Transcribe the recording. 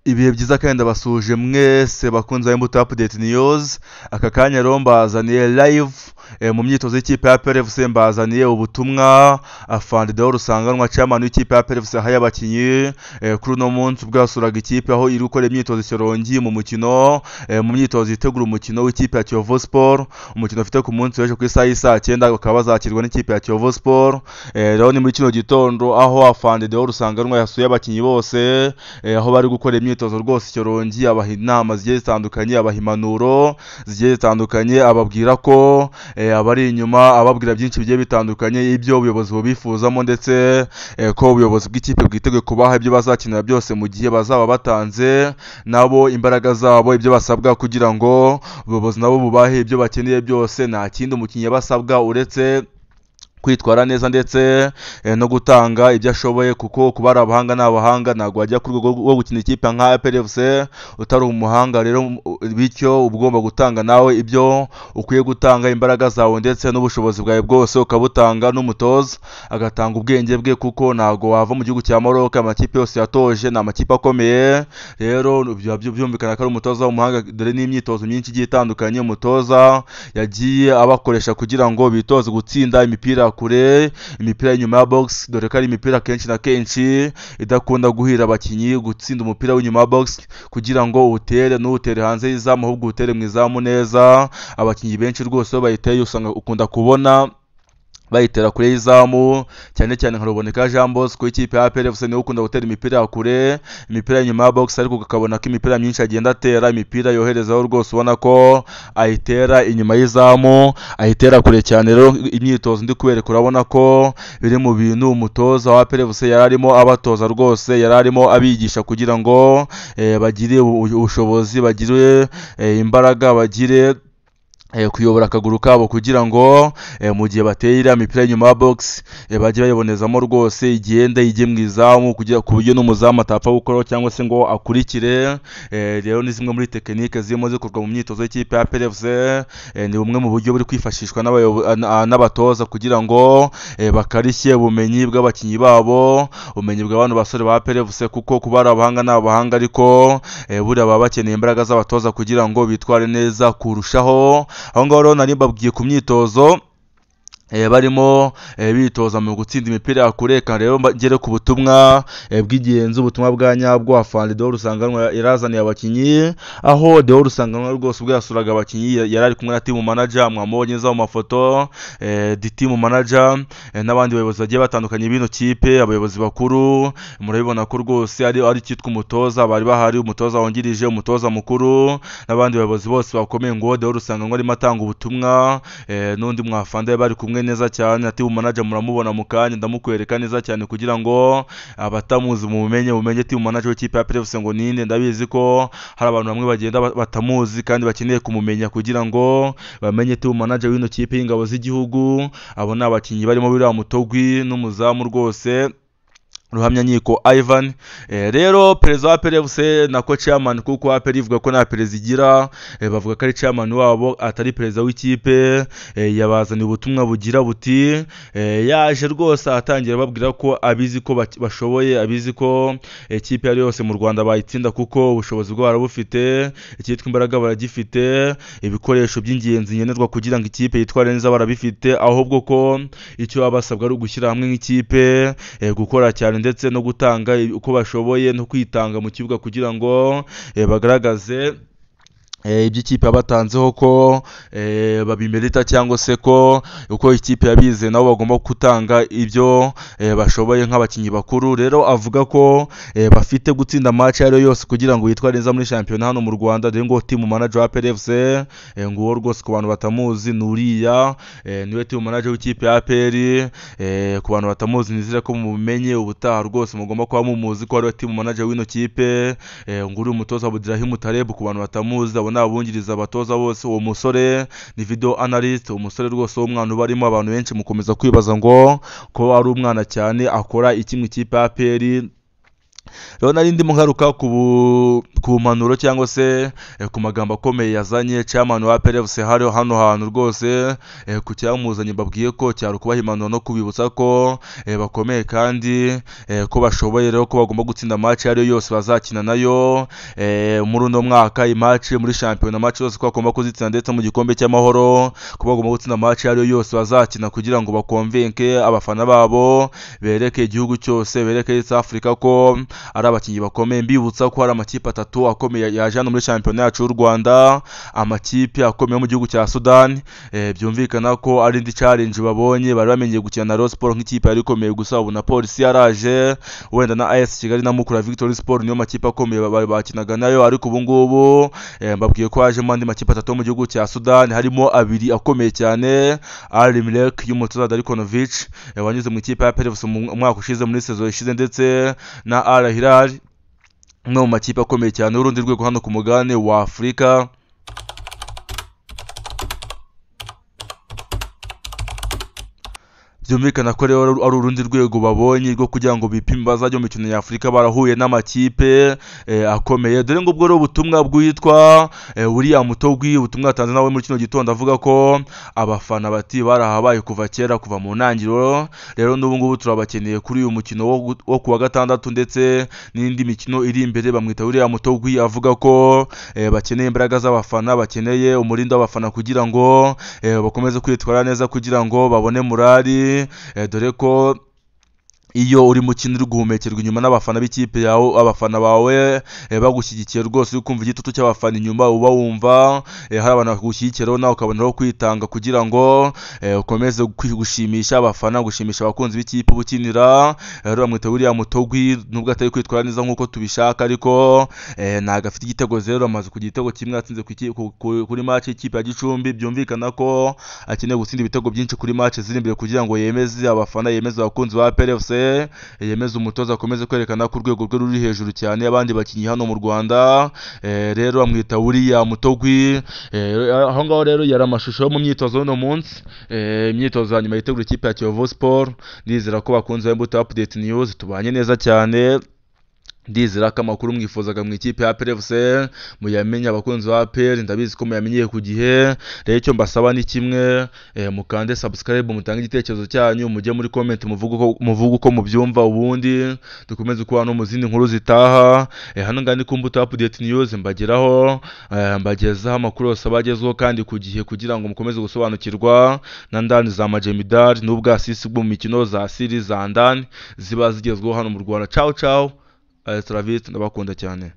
Ibihe byiza kandi ndabasuje mwese bakunze Imbuto Update News. Aka kanya rero mbazaniye live mu myitozo y'ikipe ya PRFC, mbazaniye ubutumwa Afande Deo Rusanganwa chairman w'ikipe ya PRFC ahaye abakinyi kuri uno munsi bwasuraga ikipe aho iri gukora imyitozo Shyorongi mu mukino mu myitozo yitegura umukino w'ikipe ya Kiyovu Sport, umukino ufite ku munsi w'ejo ku isaha y'isa 9 bakaba bazakirwa n'ikipe ya Kiyovu Sport. Rero ni muri kino gitondo aho Afande Deo Rusanganwa yasuye abakinyi bose aho bari gukora imyitozo rwose Shyorongi, abaha inama zigiye zitandukanye, abaha impanuro zigiye zitandukanye, ababwira ko abari inyuma ababwira byinshi bigiye bitandukanye ibyo ubuyobozi bubifuzamo, ndetse ko ubuyobozi bw'ikipe bwiteguye kubaha ibyo bazakinira byose mu gihe bazaba batanze nabo imbaraga zabo, ibyo basabwa kugira ngo ubuyobozi nabo bubahe ibyo bakeneye byose. Nta kindi umukinnyi basabwa uretse kwitwara neza ndetse no gutanga ibyo ashoboye, kuko kuba ari abahanga n'abahanga ntabwo wajya ku rwego rwo gukina ikipe nka PRFC utari umuhanga. Rero bityo ugomba gutanga nawe ibyo ukwiye gutanga, imbaraga zawe ndetse n'ubushobozi bwawe bwose ukabutanga, n'umutoza agatanga ubwenge bwe, kuko ntabwo wava mu gihugu cya Maroc amakipe yose yatoje ni amakipe akomeye. Rero byumvikana ko ari umutoza w'umuhanga, dore n'imyitozo myinshi igiye itandukanye umutoza yagiye abakoresha kugira ngo bitoze gutsinda imipira kure, imipira y'inyuma ya box, dore ko ari imipira kenshi na kenshi idakunda guhira abakinyi, gutsinda umupira w'inyuma ya box kugira ngo utere n'utere hanze y'izamu ahubwo utere mu izamu neza. Abakinyi benshi rwose bayiteye usanga ukunda kubona bayitera kure y'izamu, cyane cyane nka Ruboneka Jean Bosco w'ikipe ya PRFC niwe ukunda gutera imipira kure, imipira y'inyuma ya box, ariko ukabona ko imipira myinshi agenda atera, imipira yoherezaho rwose ubona ko ayitera inyuma y'izamu, ayitera kure cyane. Rero imyitozo ndi kubereka urabona ko biri mu bintu umutoza wa PRFC yararimo abatoza rwose, yararimo abigisha kugira ngo bagire ubushobozi, bagire imbaraga, bagire kuyobora akaguru kabo kugira ngo mu gihe bateye iriya mipira y'inyuma ya box bajye bayibonezamo rwose, igende ijye mu izamu kugira ku buryo n'umuzamu atapfa gukoraho cyangwa se ngo akurikire. Rero ni zimwe muri tekinike zirimo zikorwa mu myitozo y'ikipe ya PRFC, ni bumwe mu buryo buri kwifashishwa n'abatoza kugira ngo bakarishye ubumenyi bw'abakinyi babo, ubumenyi bw'abantu basore ba PRFC, kuko kuba ari abahanga n'abahanga ariko buriya baba bakeneye imbaraga z'abatoza kugira ngo bitware neza kurushaho. Aho ngaho rero nari mbabwiye ku myitozo barimo bitoza mu gutsinda imipira kure. Rero ngere ku butumwa bw'ingenzi, ubutumwa bwa nyabwo Afande Deo Rusanganwa yarazaniye abakinyi, aho Deo Rusanganwa rwose ubwo yasuraga abakinyi yari ari kumwe na team manager, mwamubonye za mu mafoto, di team manager n'abandi bayobozi bagiye batandukanye bino kipe, abayobozi bakuru murabibona ko rwose ari cyitwa umutoza, bari bahari umutoza wungirije, umutoza mukuru n'abandi bayobozi bose bakomeye, ngo Deo Rusanganwa arimo atanga ubutumwa n'undi mwafande bari kumwe neza cyane. Ati umanager muramubona mu kanya ndamukwereka neza cyane kugira ngo abatamuzi mumenye team manager w'ikipe ya PRFC ngo ninde. Ndabizi ko hari abantu bamwe bagenda batamuzi kandi bakeneye kumumenya kugira ngo bamenye team manager w'ino kipe y'ingabo z'igihugu. Abo ni abakinyi barimo biriya Mutogwi n'umuzamu rwose Ruhamya Nkiko Ivan. Rero perezida wa PRFC nako chairman, kuko APR ivuga ko nta perezida igira, bavuga ko ari chairman wabo atari perezida w'ikipe. Yabazaniye ubutumwa bugira buti yaje rwose atangira babwira ko abizi ko bashoboye, abizi ko ikipe yari yose mu Rwanda bayitsinda, kuko ubushobozi bwo barabufite, icyitwa imbaraga baragifite, ibikoresho by'ingenzi nkenerwa kugira ngo ikipe yitware neza barabifite, ahubwo ko icyo babasabwa ari ugushyira hamwe nk'ikipe, gukora cyane ndetse no gutanga uko bashoboye no kwitanga mu kibuga kugira ngo bagaragaze iby'ikipe yabatanzeho ko babimerita, cyangwa se ko uko ikipe yabize nabo bagomba gutanga ibyo bashoboye nk'abakinyi bakuru. Rero avuga ko bafite gutsinda match yari yose kugira ngo yitware neza muri champion hano mu Rwanda. Rero ngo team manager wa PRFC ngo rwose ku bantu batamuzi nuriya niwe team manager w'ikipe ya APR. Ku bantu batamuzi nizire ko mumenye ubutaha rwose mugomba kuba mumuzi ko ari team manager w'ino kipe, ngo uri umutoza Abdurahim Taleb. Ku bantu batamuzi n'abungiriza abatoza bose, uwo musore ni video analyst, umusore rwose w'umwana ubarimo. Abantu benshi mukomeza kwibaza ngo ko ari umwana cyane akora iki mu ikipe ya APR, rero nari ndimo ngaruka ku mpanuro cyangwa se ku magambo akomeye yazanye chairman wa APR FC hano hantu rwose ku cyamuzanye mbabwiye ko cyari kubaha impanuro no kubibutsa ko bakomeye kandi ko bashoboye rero ko bagomba gutsinda match ariyo yose bazakina nayo muri uno mwaka imatch muri champion match yose ko bagomba kuzitsinda ndetse mu gikombe cy'amahoro ko bagomba gutsinda match ariyo yose bazakina kugira ngo bakonvenke abafana babo bereke igihugu cyose bereke East Africa ko ari abakinnyi bakomeye. Mbibutsa ko hari amakipe atatu akomeye yaje hano muri championnat yacu y'u Rwanda, amakipe akomeye mu gihugu cya Sudan. Byumvikana ko ari indi challenge babonye, bari bamenyeye gukina na Rayon Sport nk'ikipe yari ikomeye, gusa ubu na Police yaraje, wenda na AS Kigali na Mukura Victory Sport niyo makipe akomeye bakinaga nayo, ariko ubu ngubu mbabwiye ko haje andi makipe atatu mu gihugu cya Sudan, harimo abiri akomeye cyane, Al Milek y'umutoza Darikonovic wanyuze mu ikipe ya PRFC mu mwaka ushize muri saison ishize, ndetse na Al Hilal no mu makipe akomeye cyane y'urundi rwego hano ku mugabane wa Afurika. Byumvikana ko rero ari urundi rwego babonye rwo kugira ngo bipime bazajya mu mikino ya Afurika barahuye n'amakipe akomeye. Dore ngo ubwo rero ubutumwa bwitwa William Mutogwi, ubutumwa yatanze nawe muri kino gitondo, avuga ko abafana bati barahabaye kuva kera, kuva mu ntangiriro. Rero n'ubu ngubu turabakeneye kuri uyu mukino wo kuwa gatandatu ndetse n'indi mikino iri imbere. Bamwita William Mutogwi, avuga ko bakeneye imbaraga z'abafana, bakeneye umurindo w'abafana kugira ngo bakomeze kwitwara neza, kugira ngo babone morali. Dore ko iyo uri mukino uri guhumekerwa inyuma n'abafana b'ikipe yawe, abafana bawe bagushyigikiye rwose, uri kumva igitutu cy'abafana inyuma, uba wumva hari abantu bagushyigikira nawe ukabona aho kwitanga kugira ngo ukomeze gushimisha abafana, gushimisha abakunzi b'ikipe ubukinira. Rero bamwita William Mutogwi, nubwo atari kwitwara neza nk'uko tubishaka, ariko ntago afite igitego zero, amaze ku gitego kimwe atsinze kuri match y'ikipe ya Gicumbi. Byumvikana ko akeneye gutsinda ibitego byinshi kuri match ziri imbere kugira ngo yemeze abafana, yemeze abakunzi ba PRFC, yemeza umutoza akomeze kwerekana ko urwego rwe ruri hejuru cyane abandi bakinnyi hano mu Rwanda. Rero amwita William Mutogwi. Aho ngaho rero yari amashusho yo mu myitozo y'uno munsi, imyitozo hanyuma yitegura ikipe ya Kiyovu Sport. Ndizera ko bakunze Imbuto Update News, tubanye neza cyane. Ndizera ko amakuru mwifuzaga mu ikipe ya PRFC muyamenye, abakunzi ba APR ndabizi ko muyamenyeye ku gihe. Rero icyo mbasaba ni kimwe, mukande subscribe, mutange igitekerezo cyanyu, mujye muri comment muvuga uko mubyumva, ubundi dukomeze kuba no mu zindi nkuru zitaha. Hano ngandi ku Imbuto Update News mbageraho, mbagezaho amakuru yose abagezweho kandi ku gihe, kugira ngo mukomeze gusobanukirwa na ndani za Majemidari n'ubwa sisi bwo mu mikino za series za ndani ziba zigezweho hano mu Rwanda. Ciao ciao. Ndabakunda cyane.